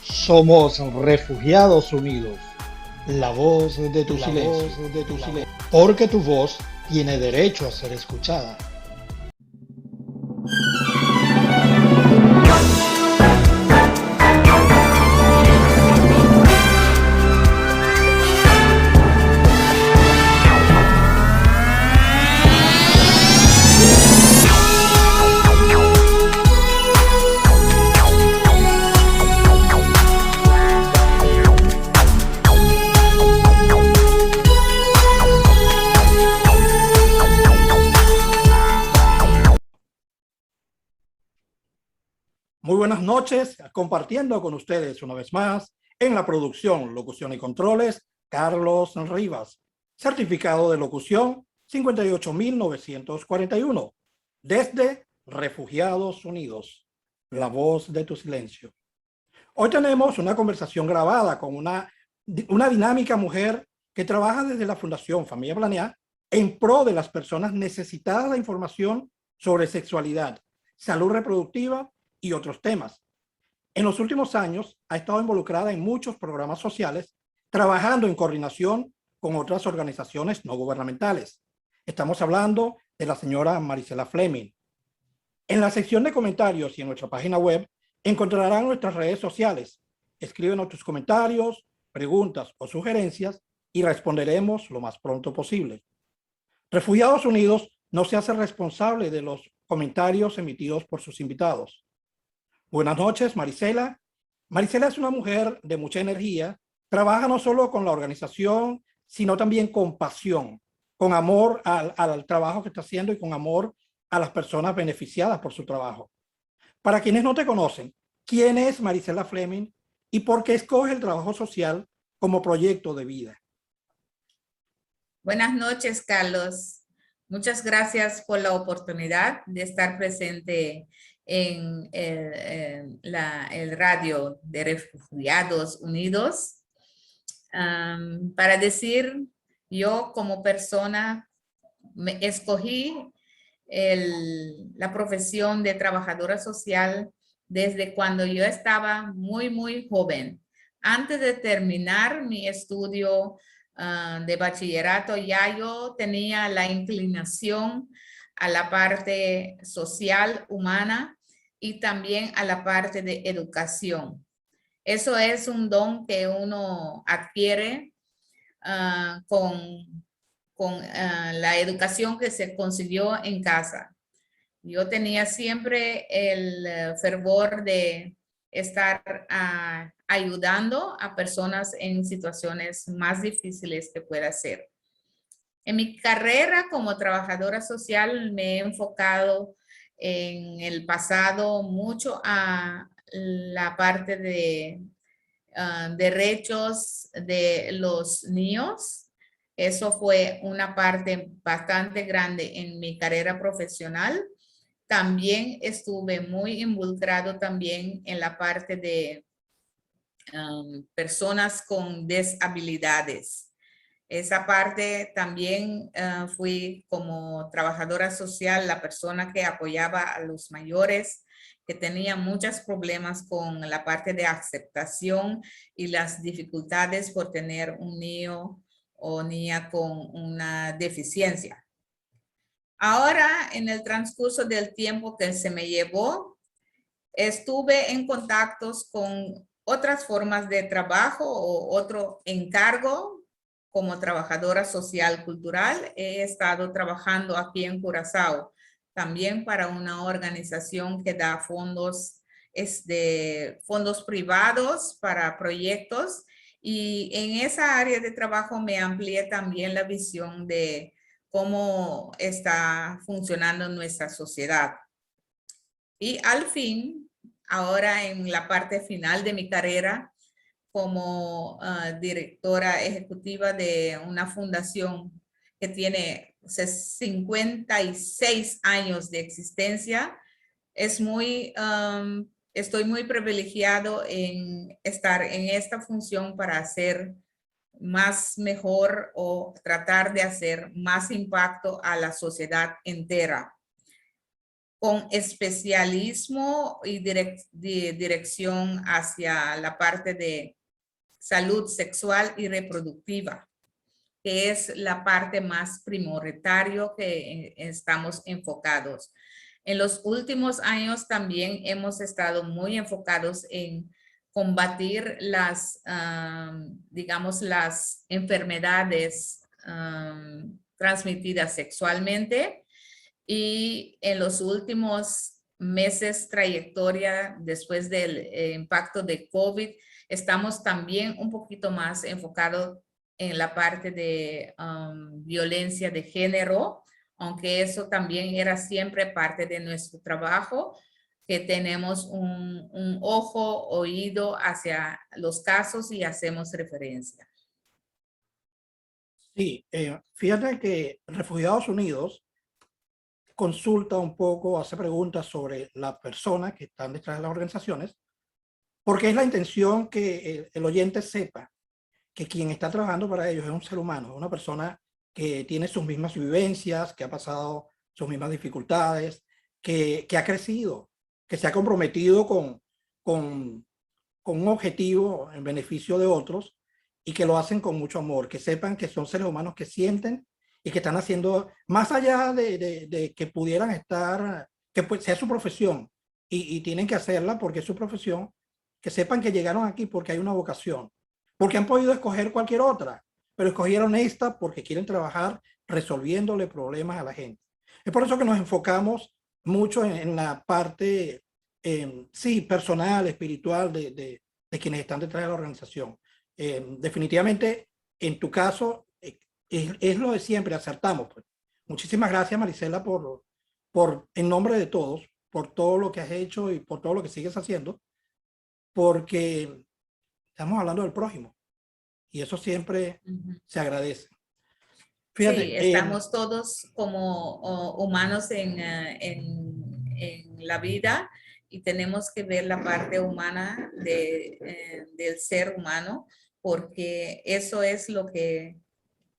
Somos Refugiados Unidos, la voz de tu silencio, porque tu voz tiene derecho a ser escuchada. Muy buenas noches, compartiendo con ustedes una vez más en la producción, locución y controles, Carlos Rivas, certificado de locución 58941, desde Refugiados Unidos, la voz de tu silencio. Hoy tenemos una conversación grabada con una dinámica mujer que trabaja desde la Fundación Familia Planeada en pro de las personas necesitadas de información sobre sexualidad, salud reproductiva y otros temas. En los últimos años ha estado involucrada en muchos programas sociales, trabajando en coordinación con otras organizaciones no gubernamentales. Estamos hablando de la señora Marisela Fleming. En la sección de comentarios y en nuestra página web encontrarán nuestras redes sociales. Escríbenos tus comentarios, preguntas o sugerencias y responderemos lo más pronto posible. Refugiados Unidos no se hace responsable de los comentarios emitidos por sus invitados. Buenas noches, Marisela. Marisela es una mujer de mucha energía. Trabaja no solo con la organización, sino también con pasión, con amor al trabajo que está haciendo y con amor a las personas beneficiadas por su trabajo. Para quienes no te conocen, ¿quién es Marisela Fleming y por qué escoge el trabajo social como proyecto de vida? Buenas noches, Carlos. Muchas gracias por la oportunidad de estar presente en el radio de Refugiados Unidos. Para decir, yo como persona escogí la profesión de trabajadora social desde cuando yo estaba muy joven. Antes de terminar mi estudio de bachillerato, ya yo tenía la inclinación a la parte social, humana, y también a la parte de educación. Eso es un don que uno adquiere con la educación que se consiguió en casa. Yo tenía siempre el fervor de estar ayudando a personas en situaciones más difíciles que pueda ser. En mi carrera como trabajadora social me he enfocado en el pasado mucho a la parte de derechos de los niños. Eso fue una parte bastante grande en mi carrera profesional. También estuve muy involucrado también en la parte de personas con disabilidades. Esa parte también fui como trabajadora social, la persona que apoyaba a los mayores que tenían muchos problemas con la parte de aceptación y las dificultades por tener un niño o niña con una deficiencia. Ahora, en el transcurso del tiempo que se me llevó, estuve en contactos con otras formas de trabajo o otro encargo como trabajadora social cultural. He estado trabajando aquí en Curazao, también para una organización que da fondos, fondos privados para proyectos, y en esa área de trabajo me amplié también la visión de cómo está funcionando nuestra sociedad. Y al fin, ahora en la parte final de mi carrera, como directora ejecutiva de una fundación que tiene 56 años de existencia, estoy muy privilegiado en estar en esta función para hacer más mejor o tratar de hacer más impacto a la sociedad entera. con especialismo y dirección hacia la parte de salud sexual y reproductiva, que es la parte más prioritaria que estamos enfocados. En los últimos años también hemos estado muy enfocados en combatir las, digamos, las enfermedades transmitidas sexualmente, y en los últimos meses trayectoria después del impacto de COVID, estamos también un poquito más enfocados en la parte de violencia de género, aunque eso también era siempre parte de nuestro trabajo, que tenemos un ojo, oído hacia los casos y hacemos referencia. Sí, fíjate que Refugiados Unidos consulta un poco, hace preguntas sobre las personas que están detrás de las organizaciones, porque es la intención que el oyente sepa que quien está trabajando para ellos es un ser humano, es una persona que tiene sus mismas vivencias, que ha pasado sus mismas dificultades, que ha crecido, que se ha comprometido con un objetivo en beneficio de otros y que lo hacen con mucho amor, que sepan que son seres humanos que sienten y que están haciendo, más allá de que pudieran estar, que pues sea su profesión y tienen que hacerla porque es su profesión, que sepan que llegaron aquí porque hay una vocación, porque han podido escoger cualquier otra, pero escogieron esta porque quieren trabajar resolviéndole problemas a la gente. Es por eso que nos enfocamos mucho en la parte, sí, personal, espiritual de quienes están detrás de la organización. Definitivamente, en tu caso, es lo de siempre, acertamos. Pues. Muchísimas gracias, Marisela, en nombre de todos, por todo lo que has hecho y por todo lo que sigues haciendo, porque estamos hablando del prójimo y eso siempre se agradece. Fíjate, sí, estamos todos como humanos en la vida y tenemos que ver la parte humana del ser humano, porque eso es lo que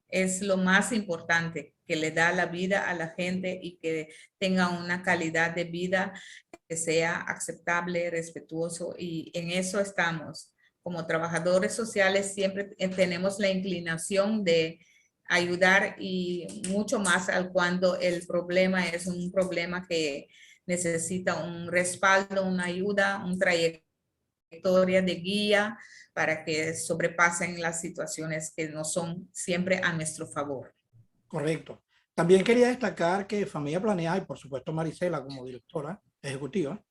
es lo más importante, que le da la vida a la gente y que tenga una calidad de vida que sea aceptable, respetuoso, y en eso estamos. Como trabajadores sociales siempre tenemos la inclinación de ayudar, y mucho más al cuando el problema es un problema que necesita un respaldo, una ayuda, un trayectoria de guía para que sobrepasen las situaciones que no son siempre a nuestro favor. Correcto. También quería destacar que Familia Planeada, y por supuesto Marisela como directora ejecutiva,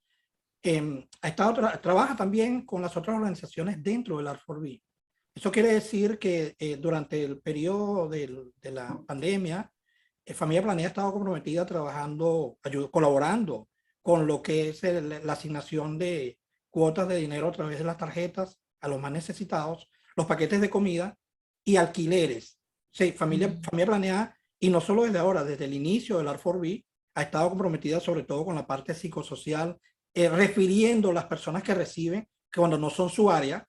trabaja también con las otras organizaciones dentro del R4B. Eso quiere decir que durante el periodo de la pandemia, Familia Planeada ha estado comprometida trabajando, colaborando con lo que es la asignación de cuotas de dinero a través de las tarjetas a los más necesitados, los paquetes de comida y alquileres. Sí, Familia Planeada, y no solo desde ahora, desde el inicio del R4B, ha estado comprometida sobre todo con la parte psicosocial, refiriendo a las personas que reciben, que cuando no son su área,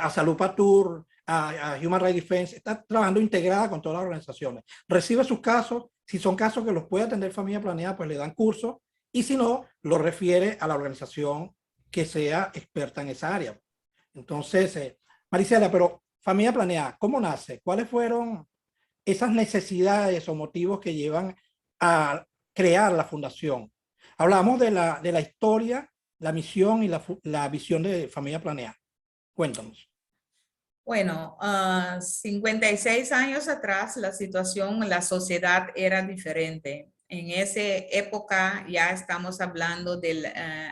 a Salud Patur, a Human Rights Defense, está trabajando integrada con todas las organizaciones. Recibe sus casos, si son casos que los puede atender Familia Planeada, pues le dan curso, y si no, lo refiere a la organización que sea experta en esa área. Entonces, Marisela, pero Familia Planeada, ¿cómo nace? ¿Cuáles fueron esas necesidades o motivos que llevan a crear la fundación? Hablamos de la historia, la misión y la visión de Familia Planeada. Cuéntanos. Bueno, 56 años atrás la situación en la sociedad era diferente. En esa época ya estamos hablando del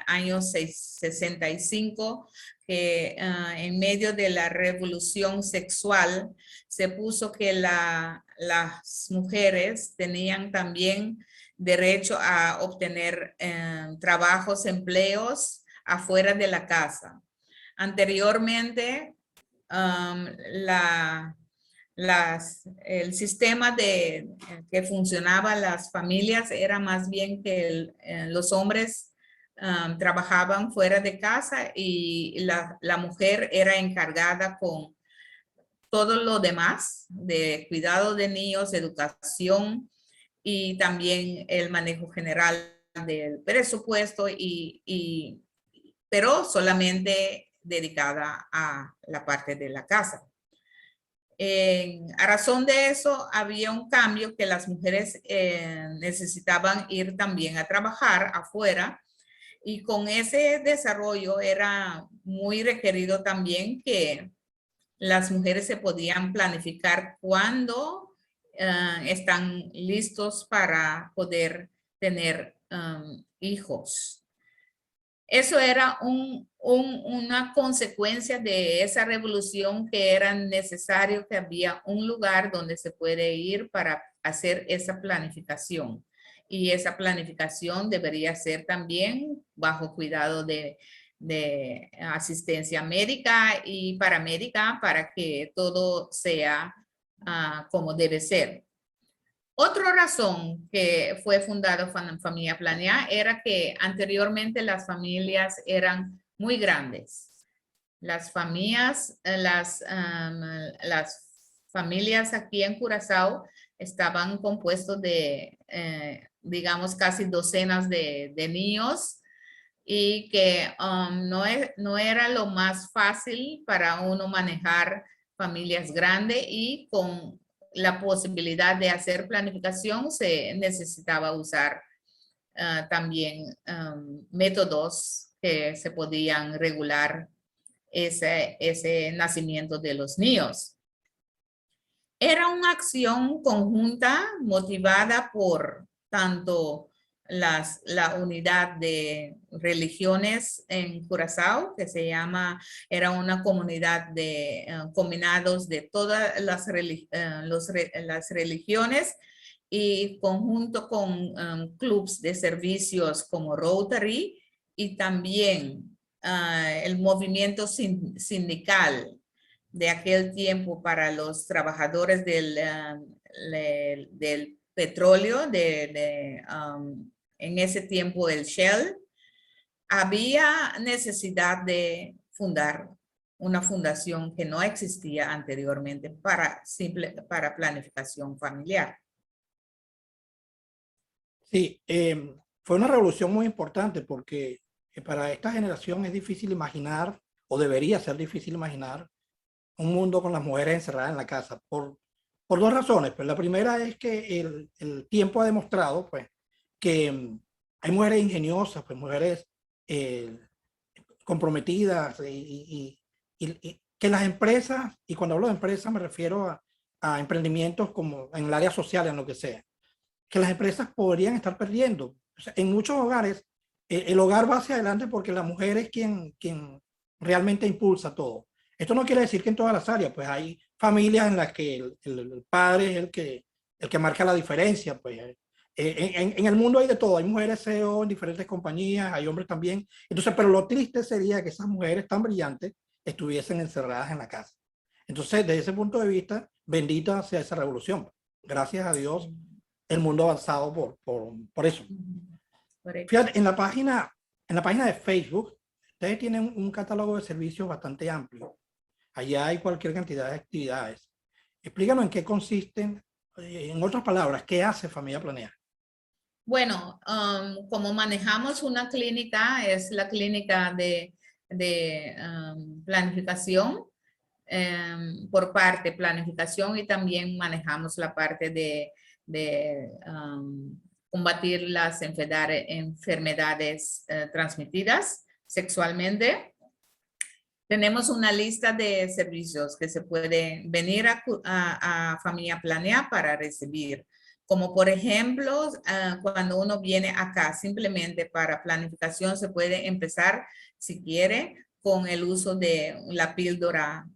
año 65, que en medio de la revolución sexual se puso que las mujeres tenían también derecho a obtener trabajos, empleos afuera de la casa. Anteriormente, el sistema que funcionaba las familias era más bien que los hombres trabajaban fuera de casa y la mujer era encargada con todo lo demás de cuidado de niños, educación y también el manejo general del presupuesto pero solamente dedicada a la parte de la casa. A razón de eso, había un cambio que las mujeres necesitaban ir también a trabajar afuera, y con ese desarrollo era muy requerido también que las mujeres se podían planificar cuando están listos para poder tener hijos. Eso era una consecuencia de esa revolución, que era necesario que había un lugar donde se puede ir para hacer esa planificación. Y esa planificación debería ser también bajo cuidado de asistencia médica y paramédica, para que todo sea como debe ser. Otra razón que fue fundada Familia Planea era que anteriormente las familias eran muy grandes. Las familias aquí en Curazao estaban compuestos de, digamos, casi docenas de niños, y que no era lo más fácil para uno manejar familias grandes, y con la posibilidad de hacer planificación se necesitaba usar también métodos que se podían regular ese nacimiento de los niños. Era una acción conjunta motivada por tanto la unidad de religiones en Curazao, que era una comunidad de combinados de todas las religiones, y conjunto con clubes de servicios como Rotary, y también el movimiento sindical de aquel tiempo para los trabajadores del petróleo, en ese tiempo el Shell. Había necesidad de fundar una fundación que no existía anteriormente para planificación familiar. Sí, fue una revolución muy importante, porque para esta generación es difícil imaginar, o debería ser difícil imaginar, un mundo con las mujeres encerradas en la casa, por dos razones. Pues la primera es que el tiempo ha demostrado, pues, que hay mujeres ingeniosas, pues mujeres comprometidas, y que las empresas, y cuando hablo de empresas me refiero a emprendimientos como en el área social, en lo que sea, que las empresas podrían estar perdiendo. O sea, en muchos hogares, el hogar va hacia adelante porque la mujer es quien realmente impulsa todo. Esto no quiere decir que en todas las áreas, pues hay familias en las que el padre es el que marca la diferencia. Pues en el mundo hay de todo, hay mujeres CEO en diferentes compañías, hay hombres también. Entonces, pero lo triste sería que esas mujeres tan brillantes estuviesen encerradas en la casa. Entonces, desde ese punto de vista, bendita sea esa revolución. Gracias a Dios, el mundo ha avanzado por eso. Fíjate, en la página de Facebook, ustedes tienen un catálogo de servicios bastante amplio. Allá hay cualquier cantidad de actividades. Explícanos en qué consisten, en otras palabras, ¿qué hace Familia Planea? Bueno, como manejamos una clínica, es la clínica de planificación, por parte de planificación, y también manejamos la parte de combatir las enfermedades transmitidas sexualmente. Tenemos una lista de servicios que se puede venir a Familia Planea para recibir. Como por ejemplo, cuando uno viene acá simplemente para planificación, se puede empezar, si quiere, con el uso de la píldora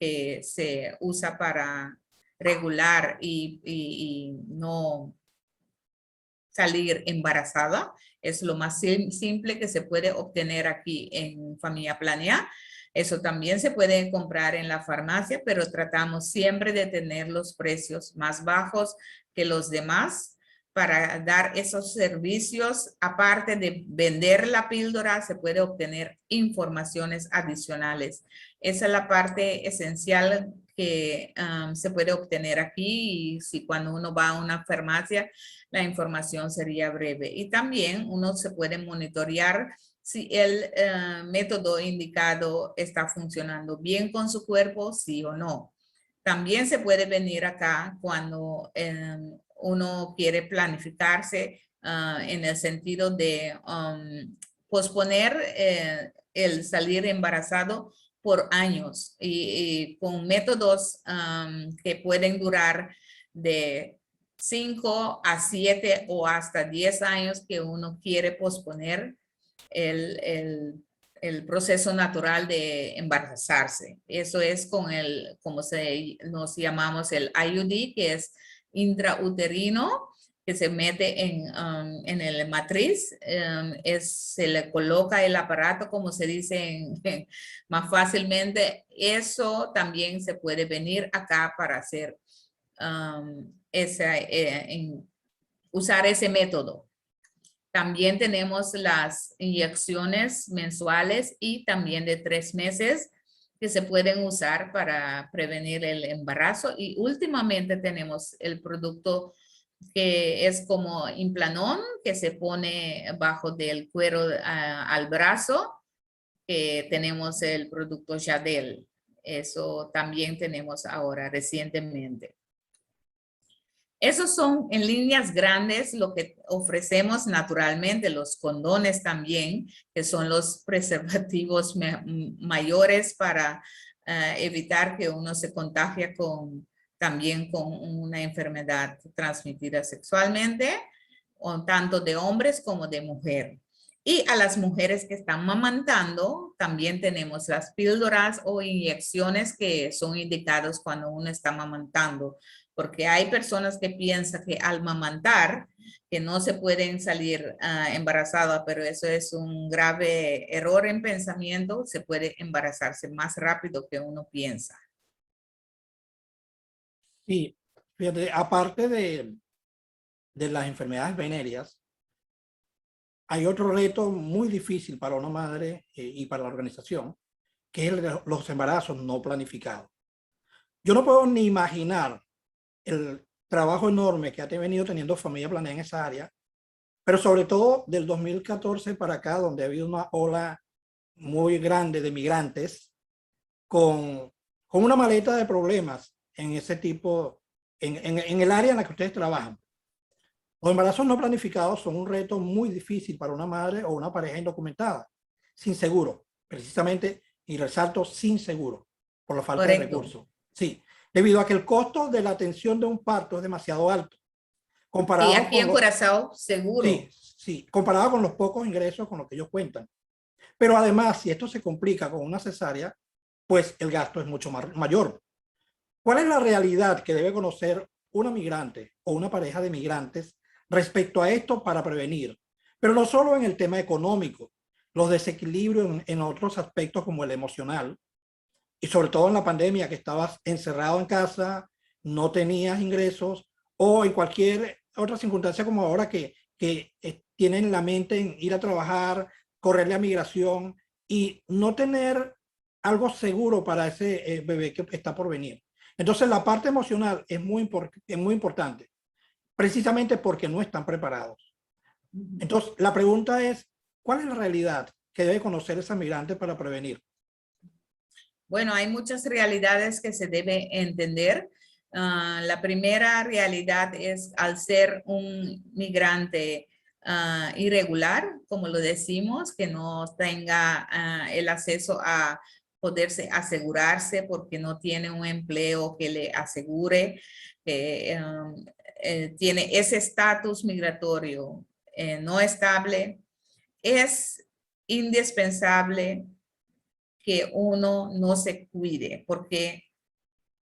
que se usa para regular y no salir embarazada. Es lo más simple que se puede obtener aquí en Familia Planea. Eso también se puede comprar en la farmacia, pero tratamos siempre de tener los precios más bajos que los demás para dar esos servicios. Aparte de vender la píldora, se puede obtener informaciones adicionales. Esa es la parte esencial que se puede obtener aquí, y si cuando uno va a una farmacia, la información sería breve. Y también uno se puede monitorear si el método indicado está funcionando bien con su cuerpo, sí o no. También se puede venir acá cuando uno quiere planificarse en el sentido de posponer el salir embarazado por años y con métodos que pueden durar de 5 a 7 o hasta 10 años que uno quiere posponer el proceso natural de embarazarse. Eso es con el, como nos llamamos el IUD, que es intrauterino, que se mete en el matriz. Se le coloca el aparato, como se dice más fácilmente. Eso también se puede venir acá para hacer usar ese método. También tenemos las inyecciones mensuales y también de 3 meses que se pueden usar para prevenir el embarazo. Y últimamente tenemos el producto que es como Implanon, que se pone bajo del cuero al brazo. Tenemos el producto Jadel. Eso también tenemos ahora recientemente. Esos son en líneas grandes lo que ofrecemos naturalmente, los condones también, que son los preservativos mayores para evitar que uno se contagie también con una enfermedad transmitida sexualmente, tanto de hombres como de mujeres. Y a las mujeres que están mamantando, también tenemos las píldoras o inyecciones que son indicados cuando uno está mamantando, porque hay personas que piensan que al mamantar, que no se pueden salir embarazadas, pero eso es un grave error en pensamiento, se puede embarazarse más rápido que uno piensa. Sí, fíjate, aparte de las enfermedades venéreas, hay otro reto muy difícil para una madre y para la organización, que es el de los embarazos no planificados. Yo no puedo ni imaginar el trabajo enorme que ha venido teniendo Familia Planea en esa área, pero sobre todo del 2014 para acá, donde ha habido una ola muy grande de migrantes con una maleta de problemas en ese tipo, en el área en la que ustedes trabajan. Los embarazos no planificados son un reto muy difícil para una madre o una pareja indocumentada, sin seguro, precisamente, y resalto sin seguro, por la falta de recursos. Sí, debido a que el costo de la atención de un parto es demasiado alto. Comparado y aquí en Curazao, seguro. Sí, sí, comparado con los pocos ingresos con los que ellos cuentan. Pero además, si esto se complica con una cesárea, pues el gasto es mucho mayor. ¿Cuál es la realidad que debe conocer una migrante o una pareja de migrantes respecto a esto para prevenir? Pero no solo en el tema económico, los desequilibrios en otros aspectos como el emocional, y sobre todo en la pandemia, que estabas encerrado en casa, no tenías ingresos, o en cualquier otra circunstancia como ahora que tienen la mente en ir a trabajar, correrle a migración y no tener algo seguro para ese bebé que está por venir. Entonces la parte emocional es muy importante, precisamente porque no están preparados. Entonces la pregunta es, ¿cuál es la realidad que debe conocer esa migrante para prevenir? Bueno, hay muchas realidades que se debe entender. La primera realidad es al ser un migrante irregular, como lo decimos, que no tenga el acceso a poderse asegurarse porque no tiene un empleo que le asegure, tiene ese estatus migratorio no estable. Es indispensable que uno no se cuide, porque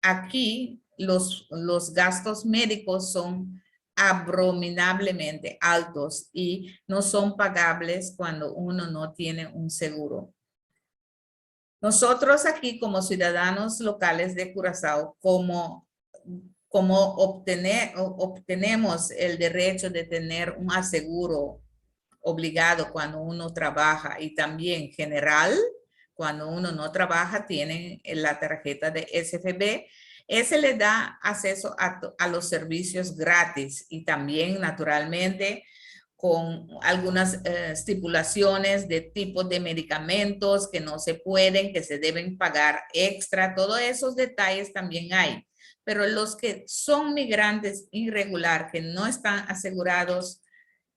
aquí los gastos médicos son abominablemente altos y no son pagables cuando uno no tiene un seguro. Nosotros aquí como ciudadanos locales de Curazao, como obtenemos el derecho de tener un aseguro obligado cuando uno trabaja y también general, cuando uno no trabaja, tienen la tarjeta de SFB. Ese le da acceso a los servicios gratis y también, naturalmente, con algunas estipulaciones de tipos de medicamentos que no se pueden, que se deben pagar extra. Todos esos detalles también hay. Pero los que son migrantes irregular, que no están asegurados,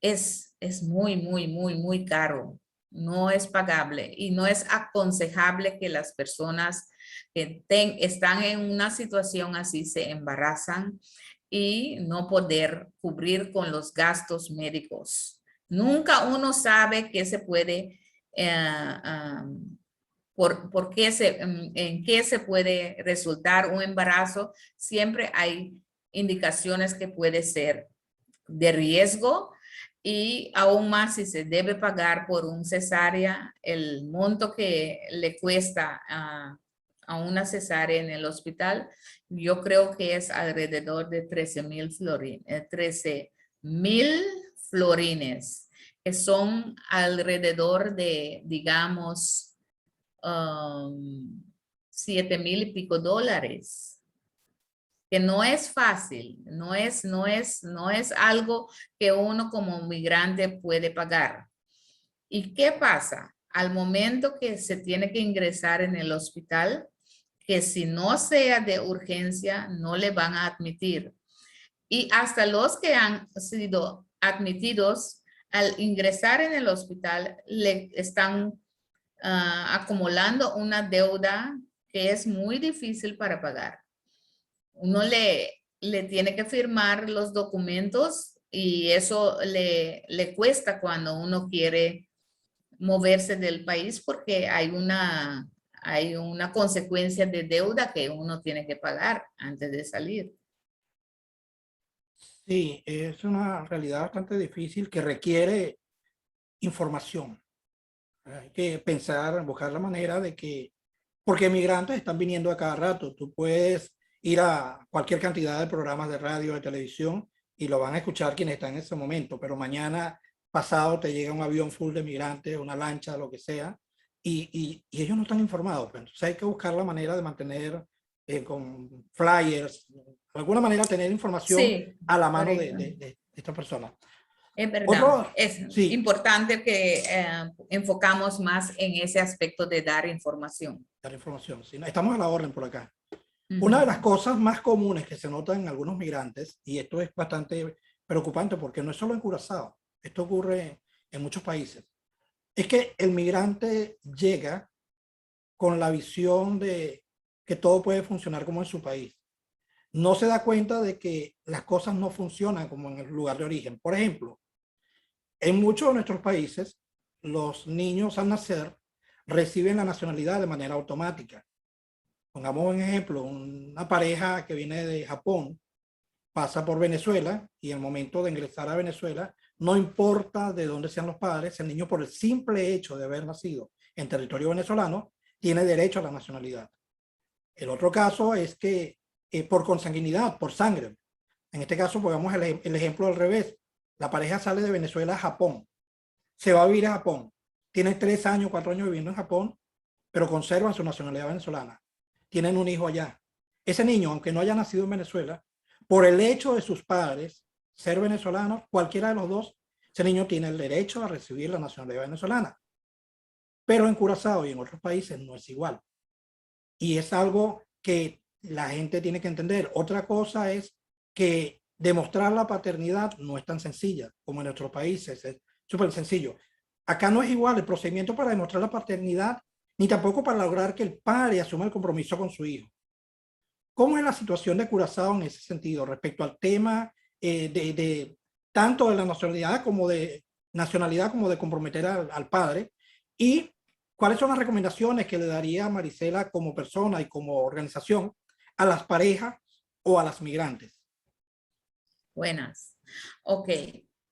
es muy, muy, muy, muy caro. No es pagable y no es aconsejable que las personas que están en una situación así se embarazan y no poder cubrir con los gastos médicos. Nunca uno sabe qué se puede, en qué se puede resultar un embarazo. Siempre hay indicaciones que puede ser de riesgo y aún más si se debe pagar por un cesárea, el monto que le cuesta a una cesárea en el hospital, yo creo que es alrededor de 13,000 florines, 13,000 florines, que son alrededor de, digamos, 7,000 y pico dólares. Que no es fácil, no es algo que uno como migrante puede pagar. ¿Y qué pasa? Al momento que se tiene que ingresar en el hospital, que si no sea de urgencia, no le van a admitir. Y hasta los que han sido admitidos, al ingresar en el hospital, le están acumulando una deuda que es muy difícil para pagar. Uno le tiene que firmar los documentos y eso le cuesta cuando uno quiere moverse del país porque hay una consecuencia de deuda que uno tiene que pagar antes de salir. Sí, es una realidad bastante difícil que requiere información. Hay que pensar, buscar la manera de que, porque migrantes están viniendo a cada rato. Tú puedes ir a cualquier cantidad de programas de radio, de televisión, y lo van a escuchar quienes están en ese momento, pero mañana pasado te llega un avión full de migrantes, una lancha, lo que sea, y ellos no están informados. Pues. Entonces hay que buscar la manera de mantener con flyers, de alguna manera tener información Sí, a la mano correcto. de esta persona. Es verdad, Otro, es sí, importante que enfocamos más en ese aspecto de dar información. dar información. Sí, estamos a la orden por acá. Una de las Ujú. cosas más comunes que se notan en algunos migrantes, y esto es bastante preocupante porque no es solo en Curazao, esto ocurre en muchos países, es que el migrante llega con la visión de que todo puede funcionar como en su país. No se da cuenta de que las cosas no funcionan como en el lugar de origen. Por ejemplo, en muchos de nuestros países, los niños al nacer reciben la nacionalidad de manera automática. Pongamos un ejemplo, una pareja que viene de Japón pasa por Venezuela y en el momento de ingresar a Venezuela, no importa de dónde sean los padres, el niño por el simple hecho de haber nacido en territorio venezolano, tiene derecho a la nacionalidad. El otro caso es que por consanguinidad, por sangre. En este caso, pongamos el ejemplo al revés. La pareja sale de Venezuela a Japón, se va a vivir a Japón, tiene 3 años, 4 años viviendo en Japón, pero conservan su nacionalidad venezolana. Tienen un hijo allá. Ese niño, aunque no haya nacido en Venezuela, por el hecho de sus padres ser venezolanos, cualquiera de los dos, ese niño tiene el derecho a recibir la nacionalidad venezolana. Pero en Curazao y en otros países no es igual. Y es algo que la gente tiene que entender. Otra cosa es que demostrar la paternidad no es tan sencilla como en nuestros países. Es súper sencillo. Acá no es igual el procedimiento para demostrar la paternidad, ni tampoco para lograr que el padre asuma el compromiso con su hijo. ¿Cómo es la situación de Curazao en ese sentido respecto al tema tanto de la nacionalidad como de comprometer al padre? ¿Y cuáles son las recomendaciones que le daría Marisela como persona y como organización a las parejas o a las migrantes? Buenas. Ok,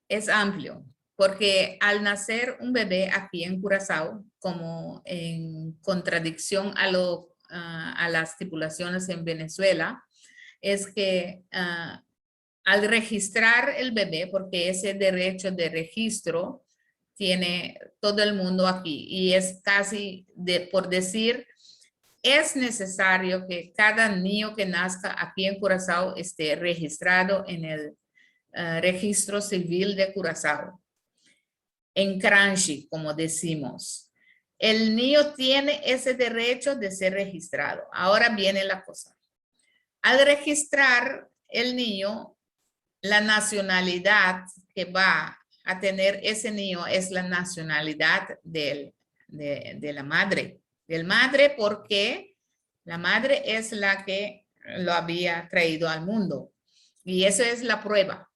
es amplio, porque al nacer un bebé aquí en Curazao, como en contradicción a las estipulaciones en Venezuela, es que al registrar el bebé, porque ese derecho de registro tiene todo el mundo aquí y es casi por decir, es necesario que cada niño que nazca aquí en Curazao esté registrado en el registro civil de Curazao, en CRANSHI, como decimos. El niño tiene ese derecho de ser registrado. Ahora viene la cosa. Al registrar el niño, la nacionalidad que va a tener ese niño es la nacionalidad de la madre. Del madre, porque la madre es la que lo había traído al mundo. Y eso es la prueba.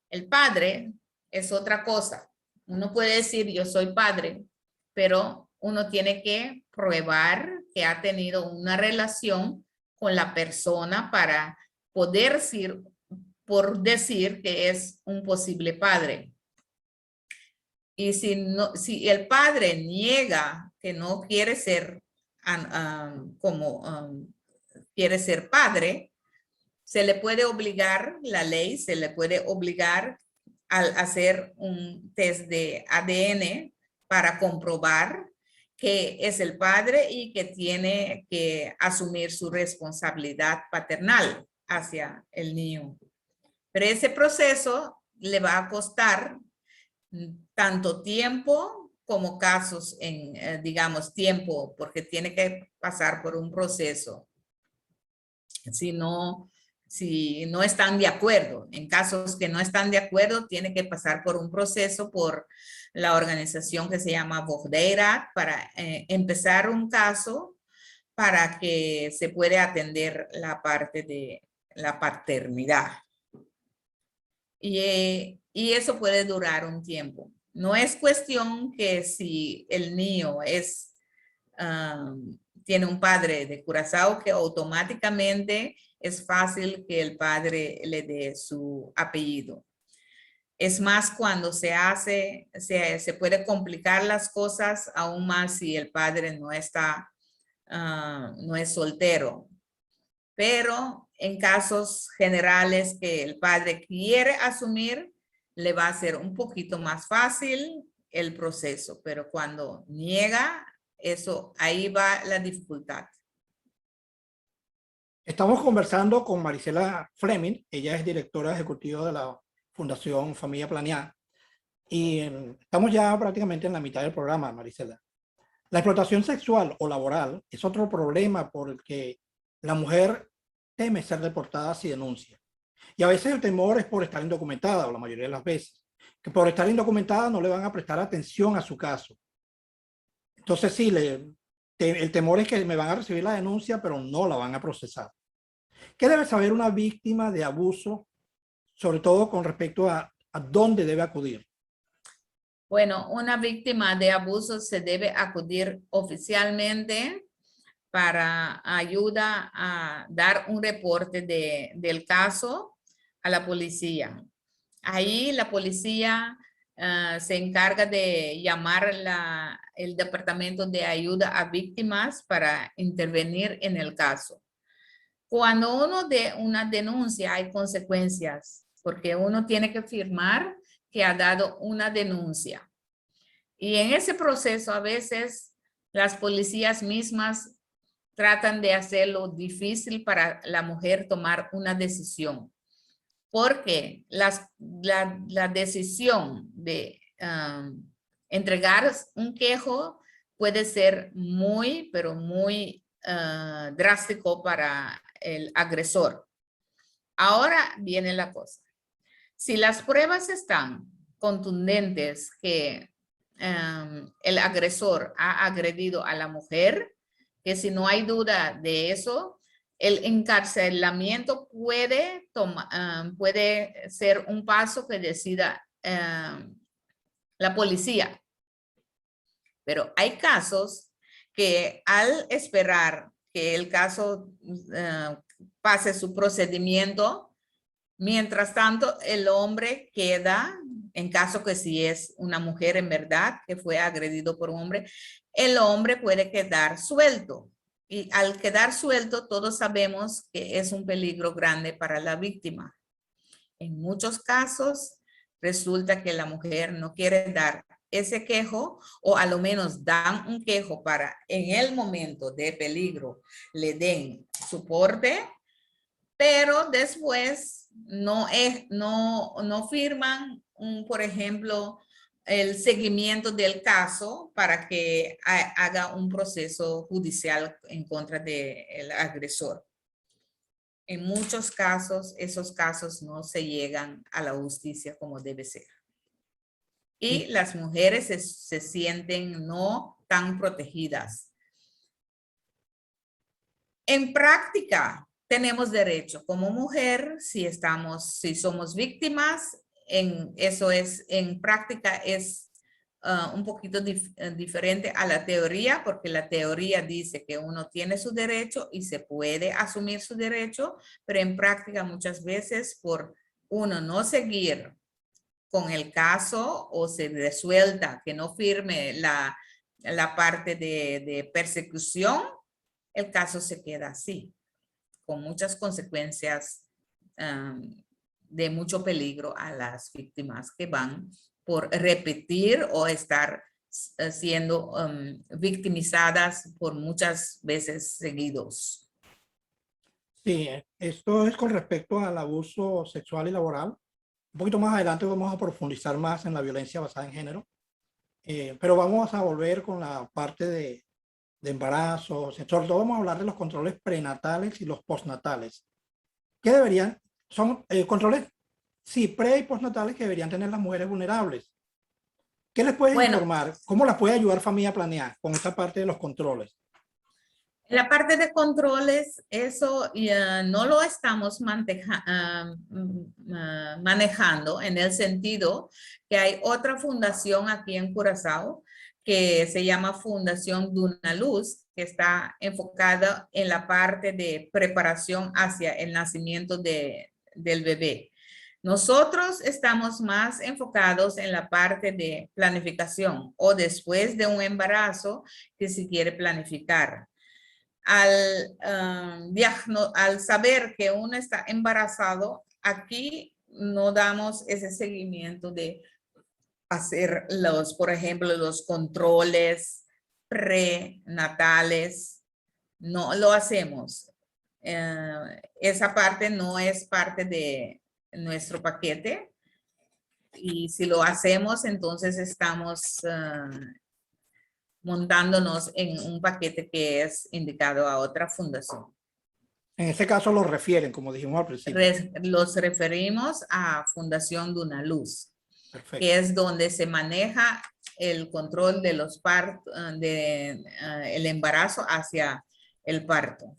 El padre es otra cosa. Uno puede decir yo soy padre, pero uno tiene que probar que ha tenido una relación con la persona para poder decir que es un posible padre. Y si el padre niega que no quiere ser quiere ser padre, se le puede obligar, la ley se le puede obligar a hacer un test de ADN para comprobar que es el padre y que tiene que asumir su responsabilidad paternal hacia el niño. Pero ese proceso le va a costar tanto tiempo como casos en, digamos, tiempo, porque tiene que pasar por un proceso. Si no están de acuerdo, en casos que no están de acuerdo, tiene que pasar por un proceso por la organización que se llama Bordeira para empezar un caso para que se pueda atender la parte de la paternidad. Y eso puede durar un tiempo. No es cuestión que si el niño tiene un padre de Curazao que automáticamente es fácil que el padre le dé su apellido. Es más cuando se puede complicar las cosas aún más si el padre no es soltero. Pero en casos generales que el padre quiere asumir, le va a ser un poquito más fácil el proceso, pero cuando niega, ahí va la dificultad. Estamos conversando con Marisela Fleming, ella es directora ejecutiva de la Fundación Familia Planeada y estamos ya prácticamente en la mitad del programa, Marisela. La explotación sexual o laboral es otro problema por el que la mujer teme ser deportada si denuncia. Y a veces el temor es por estar indocumentada, o la mayoría de las veces, que por estar indocumentada no le van a prestar atención a su caso. Entonces sí, el temor es que me van a recibir la denuncia, pero no la van a procesar. ¿Qué debe saber una víctima de abuso, sobre todo con respecto a dónde debe acudir? Bueno, una víctima de abuso se debe acudir oficialmente para ayuda a dar un reporte del caso a la policía. Ahí la policía se encarga de llamar el Departamento de Ayuda a Víctimas para intervenir en el caso. Cuando uno de una denuncia hay consecuencias, porque uno tiene que firmar que ha dado una denuncia. Y en ese proceso a veces las policías mismas tratan de hacerlo difícil para la mujer tomar una decisión. Porque la decisión de entregar un quejo puede ser muy, pero muy drástico para el agresor. Ahora viene la cosa. Si las pruebas están contundentes que el agresor ha agredido a la mujer, que si no hay duda de eso, el encarcelamiento puede ser un paso que decida la policía. Pero hay casos que al esperar que el caso pase su procedimiento, mientras tanto el hombre queda, en caso que si es una mujer en verdad que fue agredido por un hombre, el hombre puede quedar suelto. Y al quedar suelto, todos sabemos que es un peligro grande para la víctima. En muchos casos, resulta que la mujer no quiere dar ese quejo o a lo menos dan un quejo para en el momento de peligro le den soporte, pero después no firman, por ejemplo, el seguimiento del caso para que haga un proceso judicial en contra del agresor. En muchos casos, esos casos no se llegan a la justicia como debe ser. Y las mujeres se sienten no tan protegidas. En práctica, tenemos derecho como mujer, si somos víctimas, en práctica es un poquito diferente a la teoría, porque la teoría dice que uno tiene su derecho y se puede asumir su derecho, pero en práctica muchas veces por uno no seguir con el caso o se resuelta que no firme la parte de persecución, el caso se queda así, con muchas consecuencias de mucho peligro a las víctimas que van por repetir o estar siendo victimizadas por muchas veces seguidos. Sí, esto es con respecto al abuso sexual y laboral. Un poquito más adelante vamos a profundizar más en la violencia basada en género, pero vamos a volver con la parte de embarazo. Sobre todo vamos a hablar de los controles prenatales y los postnatales. ¿Qué deberían? Son controles, sí, pre y postnatales que deberían tener las mujeres vulnerables. ¿Qué les puedes informar? ¿Cómo las puede ayudar Familia Planea con esta parte de los controles? En la parte de controles, eso no lo estamos manejando en el sentido que hay otra fundación aquí en Curazao que se llama Fundación Dunaluz, que está enfocada en la parte de preparación hacia el nacimiento del bebé. Nosotros estamos más enfocados en la parte de planificación o después de un embarazo que se quiere planificar. Al saber que uno está embarazado, aquí no damos ese seguimiento de hacer por ejemplo, los controles prenatales. No lo hacemos. Esa parte no es parte de nuestro paquete. Y si lo hacemos, entonces estamos montándonos en un paquete que es indicado a otra fundación. En este caso los refieren, como dijimos al principio. Los referimos a Fundación Dunaluz, Perfecto. que es donde se maneja el control de los partos, el embarazo hacia el parto.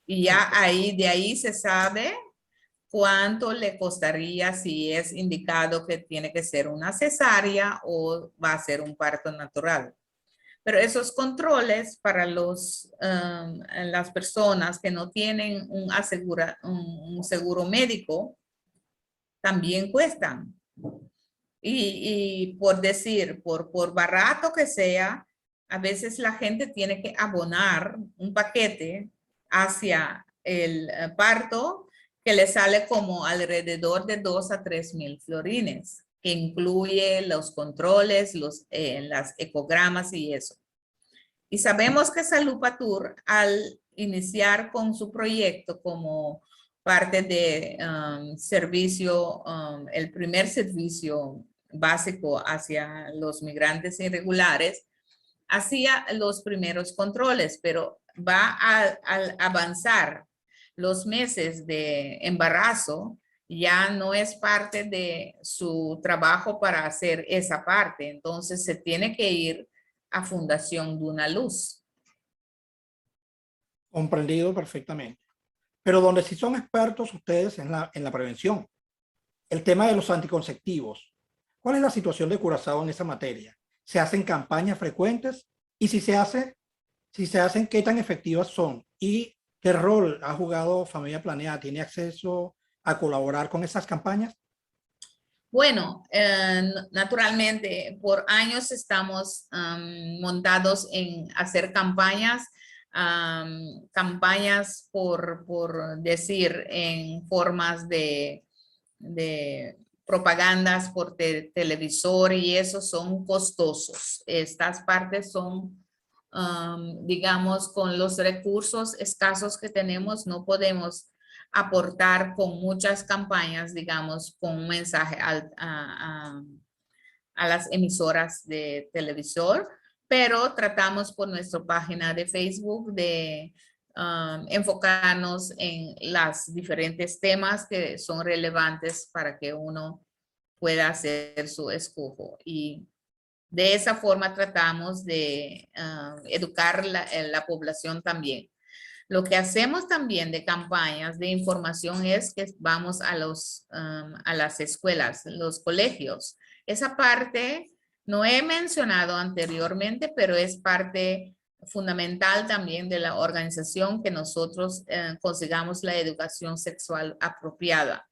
Y ya de ahí se sabe cuánto le costaría si es indicado que tiene que ser una cesárea o va a ser un parto natural. Pero esos controles para las personas que no tienen un seguro médico también cuestan. Y por decir, por barato que sea, a veces la gente tiene que abonar un paquete hacia el parto que le sale como alrededor de 2 a 3 mil florines, que incluye los controles, las ecogramas y eso. Y sabemos que Salud Patur, al iniciar con su proyecto como parte de servicio, el primer servicio básico hacia los migrantes irregulares, hacía los primeros controles, pero al avanzar los meses de embarazo, ya no es parte de su trabajo para hacer esa parte. Entonces se tiene que ir a Fundación Dunaluz. Comprendido perfectamente. Pero donde sí son expertos ustedes en la prevención. El tema de los anticonceptivos. ¿Cuál es la situación de Curazao en esa materia? ¿Se hacen campañas frecuentes? Y si se hacen, ¿qué tan efectivas son? ¿Y qué rol ha jugado Familia Planea? ¿Tiene acceso a colaborar con esas campañas? Bueno, naturalmente, por años estamos montados en hacer campañas, por decir, en formas de propagandas por televisor y eso son costosos. Estas partes son, digamos, con los recursos escasos que tenemos, no podemos aportar con muchas campañas, digamos, con un mensaje a las emisoras de televisor, pero tratamos por nuestra página de Facebook de enfocarnos en los diferentes temas que son relevantes para que uno pueda hacer su escojo. Y de esa forma tratamos de educar la población también. Lo que hacemos también de campañas de información es que vamos a las escuelas, los colegios. Esa parte no he mencionado anteriormente, pero es parte fundamental también de la organización que nosotros consigamos la educación sexual apropiada.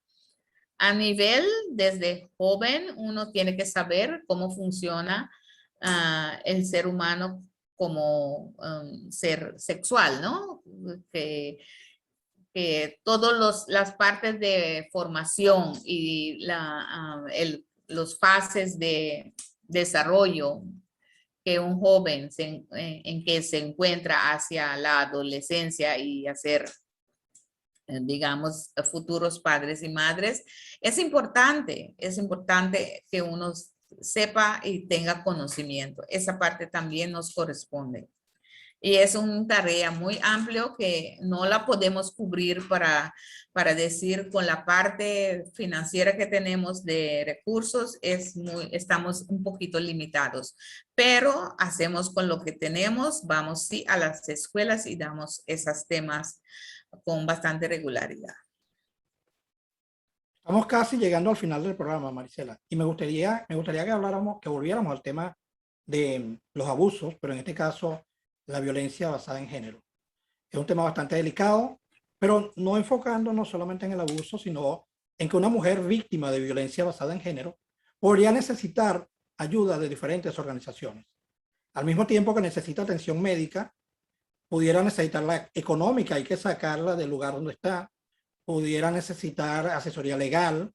A nivel desde joven, uno tiene que saber cómo funciona el ser humano como ser sexual, ¿no? Que todas las partes de formación y los fases de desarrollo que un joven en que se encuentra hacia la adolescencia y hacer, digamos, futuros padres y madres, es importante que uno sepa y tenga conocimiento. Esa parte también nos corresponde. Y es una tarea muy amplia que no la podemos cubrir para decir con la parte financiera que tenemos de recursos, estamos un poquito limitados. Pero hacemos con lo que tenemos, vamos sí a las escuelas y damos esos temas con bastante regularidad. Estamos casi llegando al final del programa, Marisela, y me gustaría que volviéramos al tema de los abusos, pero en este caso la violencia basada en género. Es un tema bastante delicado, pero no enfocándonos solamente en el abuso, sino en que una mujer víctima de violencia basada en género podría necesitar ayuda de diferentes organizaciones. Al mismo tiempo que necesita atención médica, pudiera necesitarla económica, hay que sacarla del lugar donde está, pudiera necesitar asesoría legal,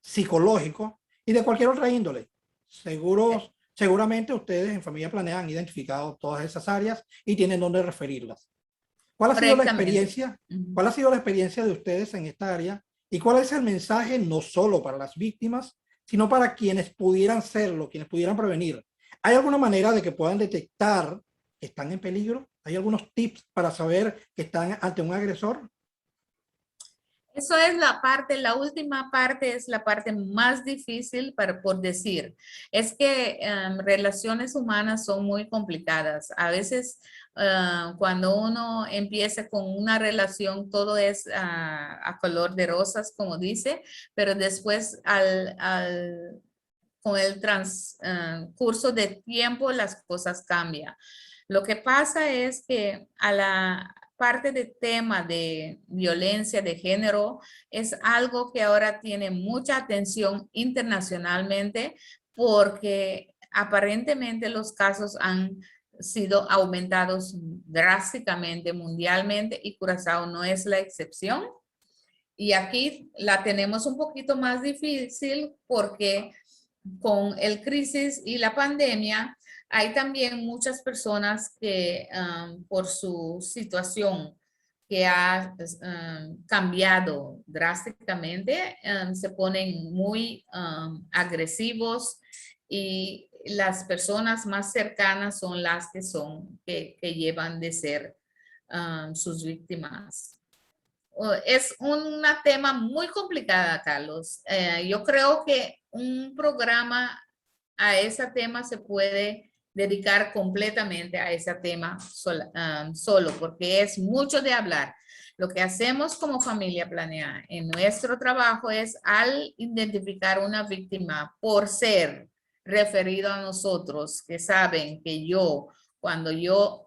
psicológico y de cualquier otra índole. Seguramente ustedes en Familia Planea han identificado todas esas áreas y tienen dónde referirlas. ¿Cuál ha sido la experiencia? ¿Cuál ha sido la experiencia de ustedes en esta área? ¿Y cuál es el mensaje no solo para las víctimas, sino para quienes pudieran serlo, quienes pudieran prevenir? ¿Hay alguna manera de que puedan detectar que están en peligro? ¿Hay algunos tips para saber que están ante un agresor? Eso es la última parte es la parte más difícil por decir. Es que relaciones humanas son muy complicadas. A veces cuando uno empieza con una relación, todo es a color de rosas, como dice, pero después con el transcurso de tiempo las cosas cambian. Lo que pasa es que a la parte de tema de violencia de género es algo que ahora tiene mucha atención internacionalmente porque aparentemente los casos han sido aumentados drásticamente mundialmente y Curazao no es la excepción. Y aquí la tenemos un poquito más difícil porque con el crisis y la pandemia hay también muchas personas que por su situación que ha cambiado drásticamente, se ponen muy agresivos y las personas más cercanas son las que llevan de ser sus víctimas. Es un tema muy complicado, Carlos. Yo creo que un programa a ese tema se puede dedicar completamente a ese tema solo, porque es mucho de hablar. Lo que hacemos como Familia Planea en nuestro trabajo es al identificar una víctima por ser referido a nosotros, que saben que cuando yo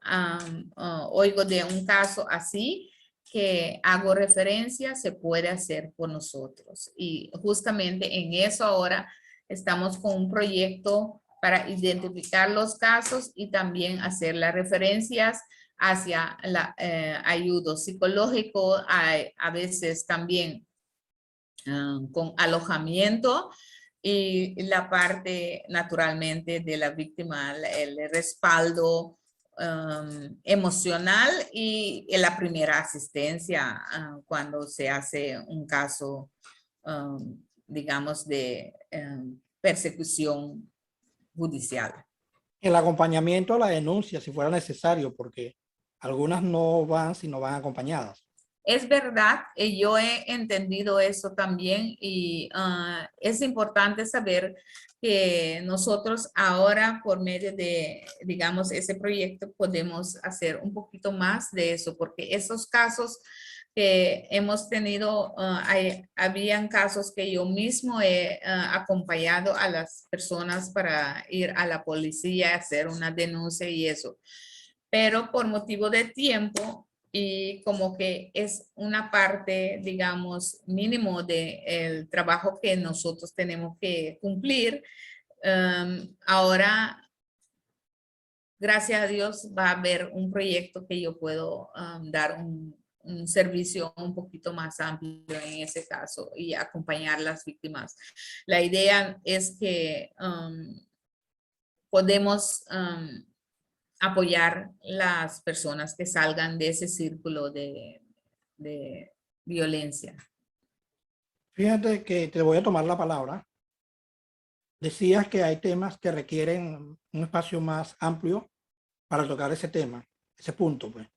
oigo de un caso así, que hago referencia, se puede hacer por nosotros. Y justamente en eso ahora estamos con un proyecto para identificar los casos y también hacer las referencias hacia la ayuda psicológico. A veces también con alojamiento y la parte naturalmente de la víctima, el respaldo emocional y la primera asistencia cuando se hace un caso, digamos, de persecución judicial. El acompañamiento a la denuncia, si fuera necesario, porque algunas no van si no van acompañadas. Es verdad, yo he entendido eso también y es importante saber que nosotros ahora por medio de, digamos, ese proyecto podemos hacer un poquito más de eso, porque esos casos que hemos tenido, habían casos que yo mismo he acompañado a las personas para ir a la policía, hacer una denuncia y eso. Pero por motivo de tiempo, y como que es una parte, digamos, mínimo del trabajo que nosotros tenemos que cumplir. Ahora, gracias a Dios, va a haber un proyecto que yo puedo dar un servicio un poquito más amplio en ese caso y acompañar a las víctimas. La idea es que podemos apoyar las personas que salgan de ese círculo de violencia. Fíjate que te voy a tomar la palabra. Decías que hay temas que requieren un espacio más amplio para tocar ese tema, ese punto, pues.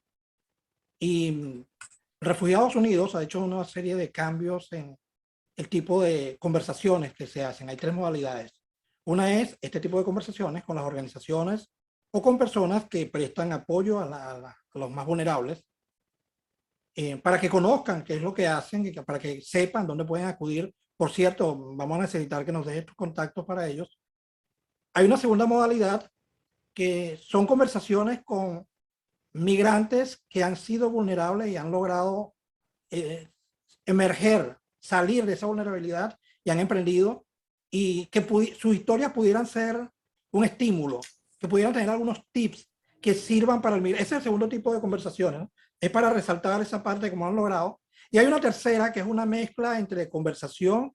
Y Refugiados Unidos ha hecho una serie de cambios en el tipo de conversaciones que se hacen. Hay tres modalidades. Una es este tipo de conversaciones con las organizaciones o con personas que prestan apoyo a los más vulnerables para que conozcan qué es lo que hacen y para que sepan dónde pueden acudir. Por cierto, vamos a necesitar que nos dejes tus contactos para ellos. Hay una segunda modalidad que son conversaciones con migrantes que han sido vulnerables y han logrado emerger, salir de esa vulnerabilidad y han emprendido y que sus historias pudieran ser un estímulo, que pudieran tener algunos tips que sirvan para el migrante. Ese es el segundo tipo de conversaciones, ¿no? Es para resaltar esa parte de cómo han logrado. Y hay una tercera que es una mezcla entre conversación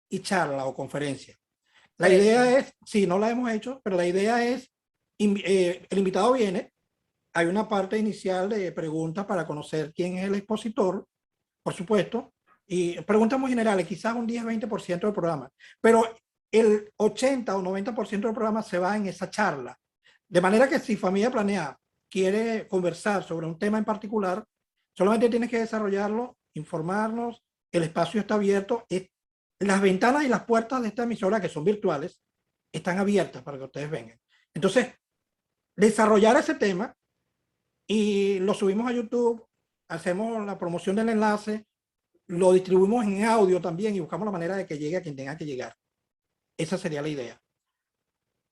y charla o conferencia. La idea es, sí, no la hemos hecho, pero la idea es, el invitado viene, hay una parte inicial de preguntas para conocer quién es el expositor, por supuesto, y preguntas muy generales, quizás un 10-20% del programa, pero el 80 o 90% del programa se va en esa charla. De manera que si Familia Planea quiere conversar sobre un tema en particular, solamente tienes que desarrollarlo, informarnos, el espacio está abierto, las ventanas y las puertas de esta emisora, que son virtuales, están abiertas para que ustedes vengan. Entonces, desarrollar ese tema y lo subimos a YouTube, hacemos la promoción del enlace, lo distribuimos en audio también y buscamos la manera de que llegue a quien tenga que llegar. Esa sería la idea.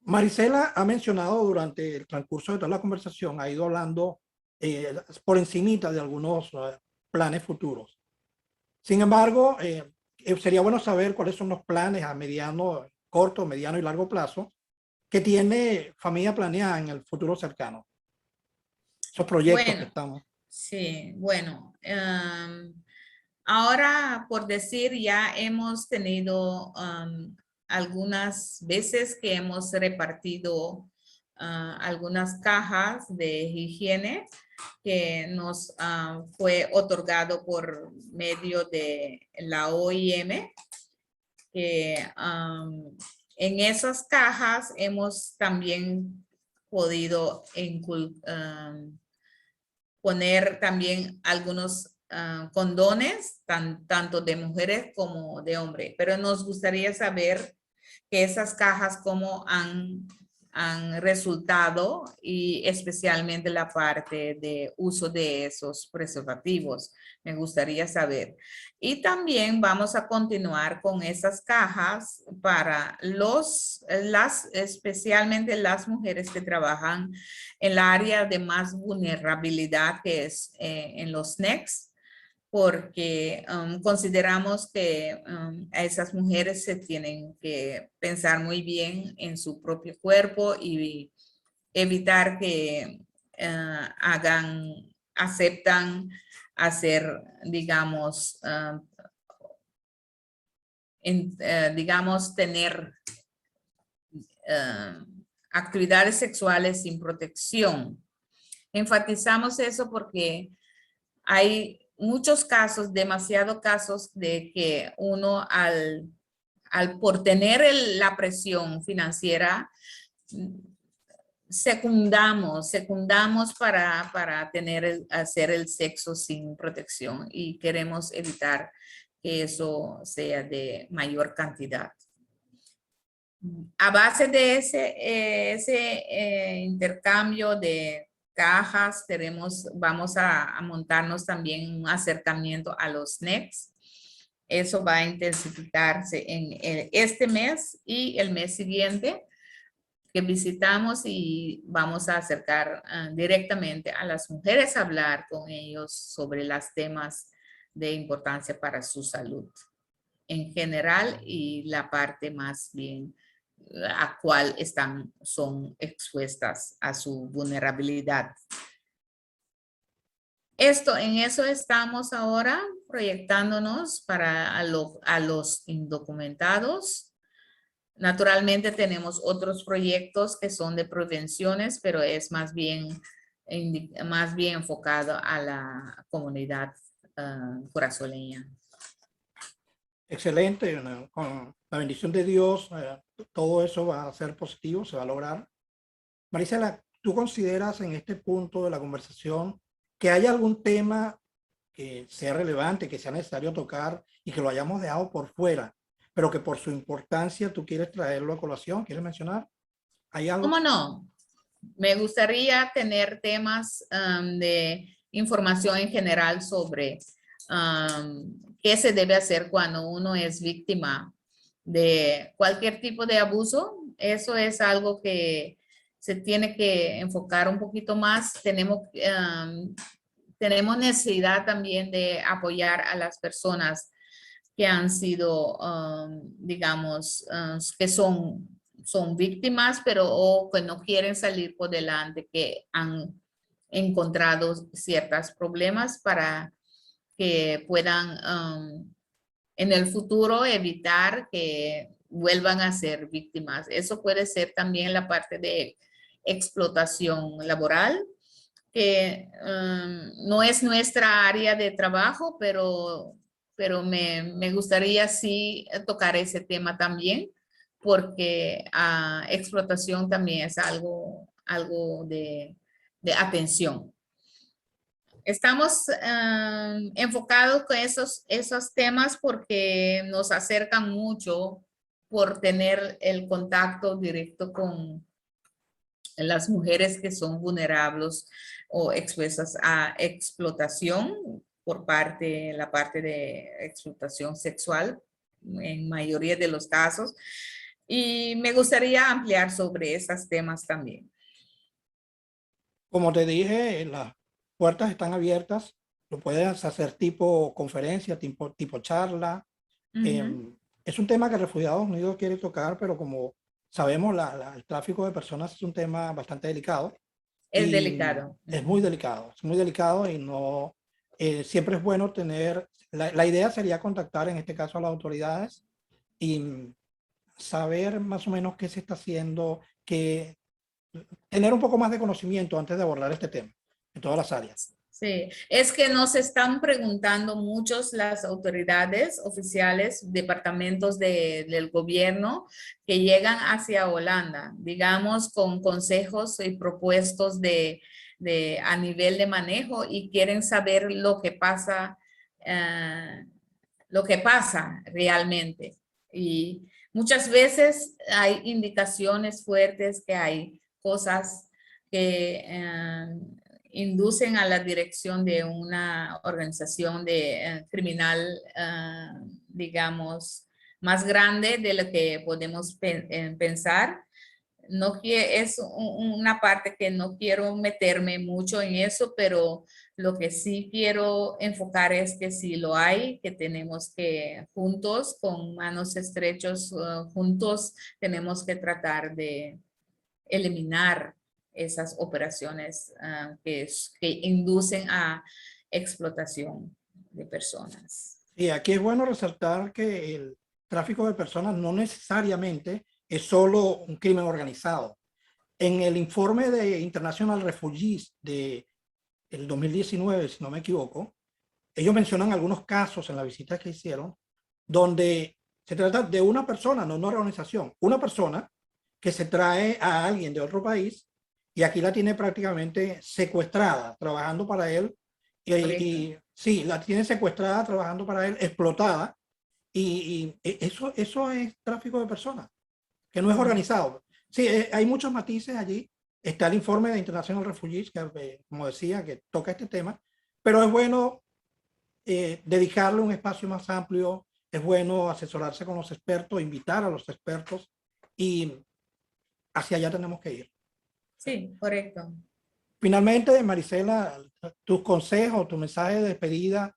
Marisela ha mencionado durante el transcurso de toda la conversación, ha ido hablando por encimita de algunos planes futuros. Sin embargo, sería bueno saber cuáles son los planes a mediano, corto, mediano y largo plazo que tiene Familia Planeada en el futuro cercano. Esos proyectos que estamos. Sí, bueno. Ahora, por decir, ya hemos tenido algunas veces que hemos repartido algunas cajas de higiene que nos fue otorgado por medio de la OIM. En esas cajas hemos también podido poner también algunos condones, tanto de mujeres como de hombres. Pero nos gustaría saber que esas cajas cómo han resultado y especialmente la parte de uso de esos preservativos. Me gustaría saber. Y también vamos a continuar con esas cajas para especialmente las mujeres que trabajan en el área de más vulnerabilidad, que es en los NECs, porque consideramos que a esas mujeres se tienen que pensar muy bien en su propio cuerpo y evitar que aceptan hacer, digamos, digamos, tener actividades sexuales sin protección. Enfatizamos eso porque hay muchos casos, demasiados casos de que uno por tener la presión financiera, secundamos para hacer el sexo sin protección y queremos evitar que eso sea de mayor cantidad. A base de ese intercambio de cajas, vamos a montarnos también un acercamiento a los NECs. Eso va a intensificarse en este mes y el mes siguiente que visitamos, y vamos a acercar directamente a las mujeres a hablar con ellos sobre los temas de importancia para su salud en general y la parte más bien a cual son expuestas a su vulnerabilidad. En eso estamos ahora proyectándonos para a los indocumentados. Naturalmente tenemos otros proyectos que son de prevenciones, pero es más bien enfocado a la comunidad curazoleña. Excelente, con la bendición de Dios, todo eso va a ser positivo, se va a lograr. Marisela, ¿tú consideras en este punto de la conversación que hay algún tema que sea relevante, que sea necesario tocar y que lo hayamos dejado por fuera, pero que por su importancia tú quieres traerlo a colación? ¿Quieres mencionar? ¿Hay algo? ¿Cómo no? Me gustaría tener temas de información en general sobre qué se debe hacer cuando uno es víctima de cualquier tipo de abuso. Eso es algo que se tiene que enfocar un poquito más. Tenemos necesidad también de apoyar a las personas que han sido, digamos, que son víctimas, pero o que no quieren salir por delante, que han encontrado ciertos problemas para que puedan en el futuro evitar que vuelvan a ser víctimas. Eso puede ser también la parte de explotación laboral, que no es nuestra área de trabajo, pero me gustaría sí tocar ese tema también, porque explotación también es algo de atención. Estamos enfocados con esos temas porque nos acercan mucho por tener el contacto directo con las mujeres que son vulnerables o expuestas a explotación por la parte de explotación sexual en mayoría de los casos. Y me gustaría ampliar sobre esos temas también. Como te dije, las puertas están abiertas. Lo puedes hacer tipo conferencia, tipo charla. Es un tema que Refugiados Unidos quiere tocar, pero como sabemos, el tráfico de personas es un tema bastante delicado. Es delicado. Es muy delicado y no, siempre es bueno tener, la idea sería contactar en este caso a las autoridades y saber más o menos qué se está haciendo, tener un poco más de conocimiento antes de abordar este tema en todas las áreas. Sí, es que nos están preguntando muchos las autoridades oficiales, departamentos del gobierno que llegan hacia Holanda, digamos, con consejos y propuestos a nivel de manejo y quieren saber lo que pasa realmente. Y muchas veces hay indicaciones fuertes que hay cosas que inducen a la dirección de una organización criminal, digamos, más grande de lo que podemos pensar. No es una parte que no quiero meterme mucho en eso, pero lo que sí quiero enfocar es que si lo hay, que tenemos que juntos, con manos estrechos, juntos tenemos que tratar de eliminar esas operaciones que inducen a explotación de personas. Y aquí es bueno resaltar que tráfico de personas no necesariamente es solo un crimen organizado. En el informe de International Refugees de el 2019, si no me equivoco, ellos mencionan algunos casos en la visita que hicieron donde se trata de una persona, no una organización, una persona que se trae a alguien de otro país y aquí la tiene prácticamente secuestrada, trabajando para él. Y sí, la tiene secuestrada, trabajando para él, explotada. Eso es tráfico de personas, que no es organizado. Sí, hay muchos matices allí. Está el informe de International Refugees, que como decía, que toca este tema, pero es bueno dedicarle un espacio más amplio, es bueno asesorarse con los expertos, invitar a los expertos y hacia allá tenemos que ir. Sí, correcto. Finalmente, Marisela, tus consejos, tu mensaje de despedida,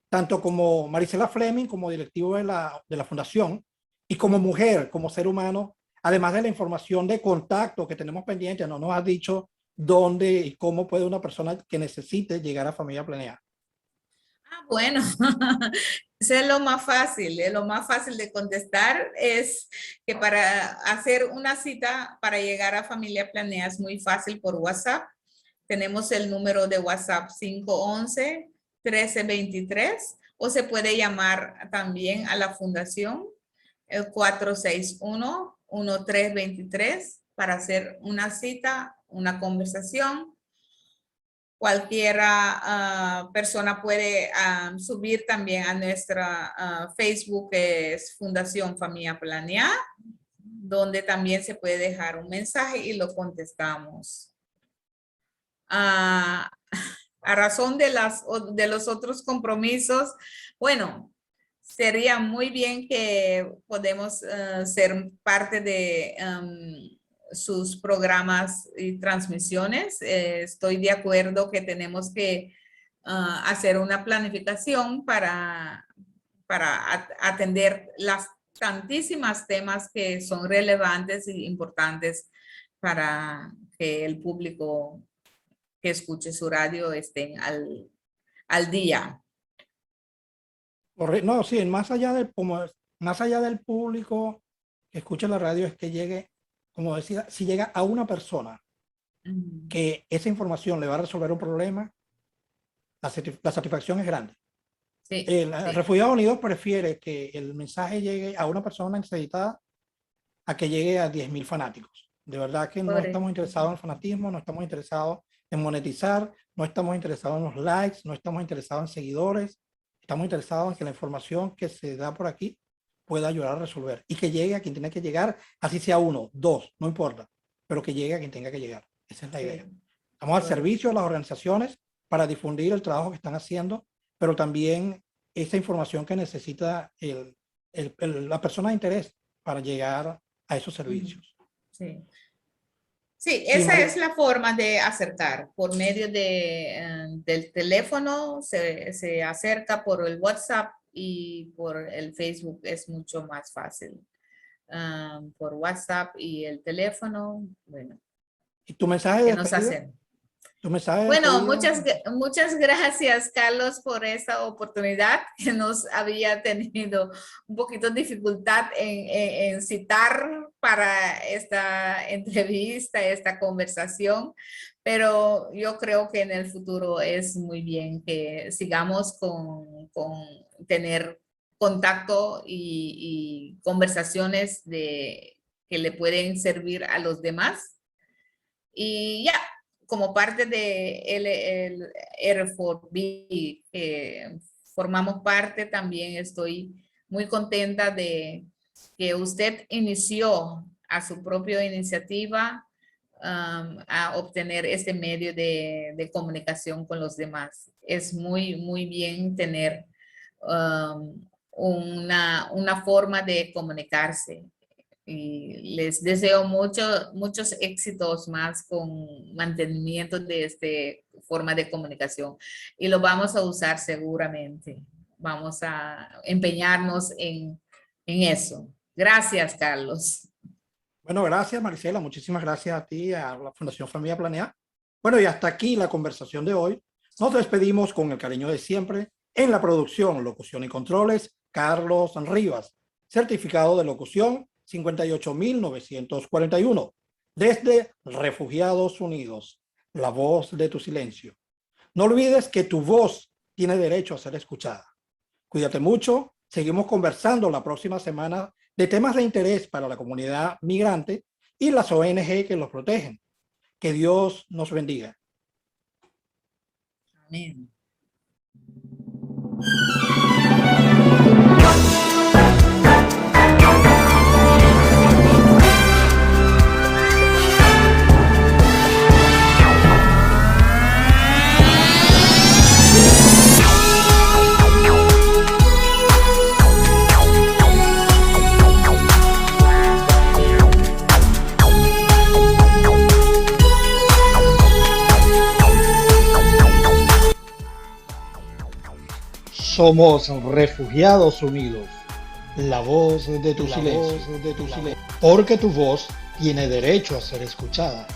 tanto como Marisela Fleming, como directivo de la fundación, y como mujer, como ser humano, además de la información de contacto que tenemos pendiente, no nos has dicho dónde y cómo puede una persona que necesite llegar a Familia Planeada. Bueno, eso es lo más fácil de contestar es que para hacer una cita para llegar a Familia Planea es muy fácil por WhatsApp. Tenemos el número de WhatsApp 511-1323 o se puede llamar también a la fundación el 461-1323 para hacer una cita, una conversación. Cualquiera persona puede subir también a nuestra Facebook, que es Fundación Familia Planeada, donde también se puede dejar un mensaje y lo contestamos. A razón de los otros compromisos, bueno, sería muy bien que podemos ser parte de sus programas y transmisiones. Estoy de acuerdo que tenemos que hacer una planificación para atender las tantísimas temas que son relevantes e importantes para que el público que escuche su radio estén al día. No, sí, más allá del público que escucha la radio, es que llegue, como decía, si llega a una persona que esa información le va a resolver un problema, la satisfacción es grande. Sí, El sí. Refugiados Unidos prefiere que el mensaje llegue a una persona necesitada a que llegue a 10.000 fanáticos. De verdad que no estamos interesados en el fanatismo, no estamos interesados en monetizar, no estamos interesados en los likes, no estamos interesados en seguidores, estamos interesados en que la información que se da por aquí pueda ayudar a resolver y que llegue a quien tenga que llegar, así sea uno, dos, no importa, pero que llegue a quien tenga que llegar. Esa es la idea. Estamos al servicio de las organizaciones para difundir el trabajo que están haciendo, pero también esa información que necesita la persona de interés para llegar a esos servicios. Sí. Sí, esa es la forma de acercar. Por medio del teléfono se acerca, por el WhatsApp y por el Facebook es mucho más fácil. Por WhatsApp y el teléfono, bueno. ¿Y tu mensaje de despedida? Bueno, muchas gracias, Carlos, por esta oportunidad que nos había tenido un poquito de dificultad en citar para esta entrevista, esta conversación, pero yo creo que en el futuro es muy bien que sigamos con tener contacto y conversaciones que le pueden servir a los demás. Y ya, como parte de el R4B, formamos parte, también estoy muy contenta de que usted inició a su propia iniciativa a obtener este medio de comunicación con los demás. Es muy, muy bien tener una forma de comunicarse. Y les deseo muchos éxitos más con mantenimiento de esta forma de comunicación. Y lo vamos a usar seguramente. Vamos a empeñarnos en eso. Gracias, Carlos. Bueno, gracias, Marisela. Muchísimas gracias a ti, a la Fundación Familia Planeada. Bueno, y hasta aquí la conversación de hoy. Nos despedimos con el cariño de siempre. En la producción, locución y controles, Carlos Rivas. certificado de locución 58.941. Desde Refugiados Unidos, la voz de tu silencio. No olvides que tu voz tiene derecho a ser escuchada. Cuídate mucho. Seguimos conversando la próxima semana de temas de interés para la comunidad migrante y las ONG que los protegen. Que Dios nos bendiga. Amén. Somos Refugiados Unidos, la voz de tu silencio. Porque tu voz tiene derecho a ser escuchada.